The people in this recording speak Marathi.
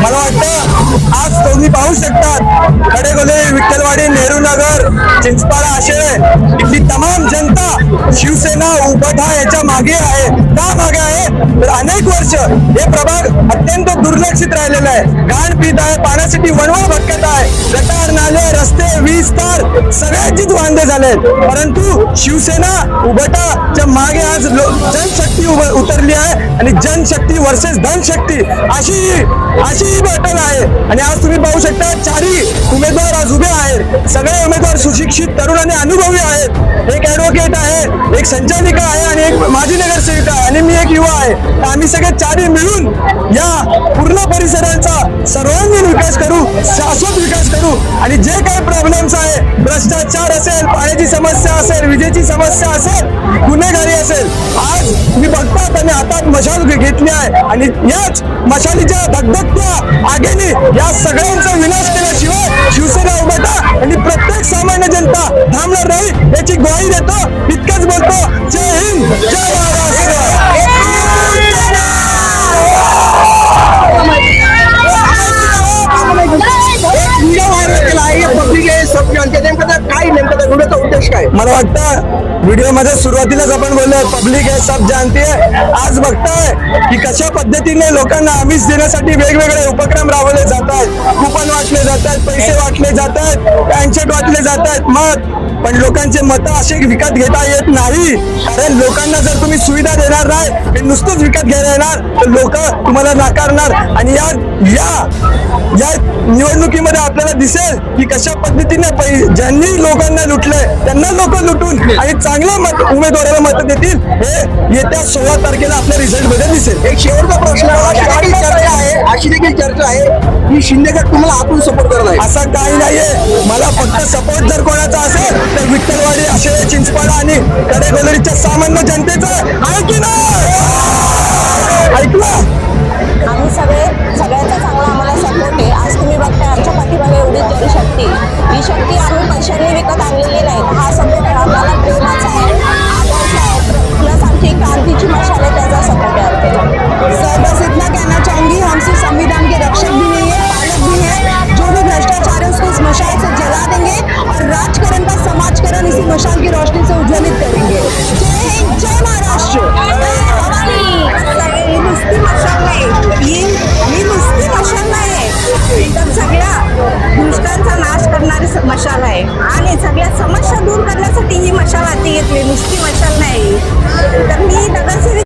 मला वाटतं आज तुम्ही पाहू शकतात खडेगोले, विठ्ठलवाडी, नेहरू नगर, चिंचपाडा आशे इथली तमाम जनता शिवसेना उभाठा याच्या मागे आहे. का मागे आहे तर अनेक वर्ष हे प्रभाग अत्यंत दुर्लक्षित राहिलेलं आहे. घाण पीत आहे, पाण्यासाठी वणवण भटकत आहे. गटार, नाले, रस्ते, वीज तार सगळ्याचीच वांदे झालेत. परंतु शिवसेना उभाटाच्या मागे आज जनशक्ती उतरली आहे आणि जनशक्ती वर्सेस धनशक्ती अशी बॅटल आहे. आणि आज तुम्ही पाहू शकता चारही उमेदवार आज उभे आहेत. सगळे उमेदवार सुशिक्षित, तरुण आणि अनुभवी आहेत. एक ऍडव्होकेट आहे, एक संचालिका आहे आणि एक माजी नगरसेविका आहे आणि मी एक युवा आहे. आम्ही सगळे चारही मिळून या पूर्ण परिसराचा सर्वांगीण विकास करू, शाश्वत विकास करू. आणि जे काही प्रॉब्लेम्स आहे, भ्रष्टाचार असेल, पाण्याची समस्या असेल, विजेची समस्या असेल, गुन्हेगारी असेल, आज तुम्ही बघतात आणि हातात मशाल घेतली आहे आणि याच मशालीच्या धगधगत्या आगेने या सगळ्यांचा विनाश केल्याशिवाय शिवसेना उभाटा आणि प्रत्येक सामान्य जनता थांबणार नाही याची ग्वाही देतो. इतकंच बोलतो. जय हिंद, जय महाराष्ट्र. मला वाटतं व्हिडिओ मध्ये सुरुवातीलाच आपण बोललो पब्लिक आहे, सब जानती है. आज बघताय की कशा पद्धतीने लोकांना आमिष देण्यासाठी वेगवेगळे उपक्रम राबवले जात आहेत. कुपन वाटले जात आहेत, पैसे वाटले जात आहेत, पॅन्शट वाटले जात आहेत. मत पण लोकांचे मत असे विकत घेता येत नाही. कारण लोकांना जर तुम्ही सुविधा देणार नाही, हे नुसतंच विकत घ्यायला येणार तर लोक तुम्हाला नाकारणार. आणि या निवडणुकीमध्ये आपल्याला दिसेल की कशा पद्धतीने ज्यांनी लोकांना लुटले त्यांना लोक लुटून आणि चांगल्या उमेदवाराला मत देतील हे येत्या 16 तारखेला आपल्या रिझल्ट मध्ये दिसेल. एक शेवटचा प्रश्न अशी देखील चर्चा आहे की शिंदेगड तुम्हाला आपण सपोर्ट करत आहे. असं काही नाहीये. मला फक्त सपोर्ट जर कोणाचा असेल तर विठ्ठलवाडी, आशे, चिंचपाडा आणि कडेगोलरीच्या सामान्य जनतेचा आहे की नाही. ऐकलं आम्ही सगळ्यांचा चांगला आम्हाला सपोर्ट आहे. आज तुम्ही बघताय आमच्या पाठीमागे एवढी जनशक्ती, ही शक्ती आम्ही पैशांनी विकत आणलेली नाही. हा सपोर्ट आहे आम्हाला, प्रेमाचा आहे, आदर्श आहे, प्लस आमची क्रांतीची मशाल आहे, त्याचा सपोर्ट आहे. सर बस इतना कहना चाहूंगी, हम सिर्फ संविधान के रक्षक भी नहीं है, पालक भी है. जो भी भ्रष्टाचार है उसको इस मशाल से जला देंगे और राजकरण का समाजकरण इसी मशाल की रोशनी से उज्ज्वलित करेंगे. जय हिंद, जय महाराष्ट्र. ही नुसती मशाल नाही, ही नुसती मशाल नाही, तर सगळ्या दुष्टांचा नाश करणारी मशाल आहे आणि सगळ्या समस्या दूर करण्यासाठी ही मशाल हाती घेतली, नुसती मशाल नाही. तर मी नगरसेविका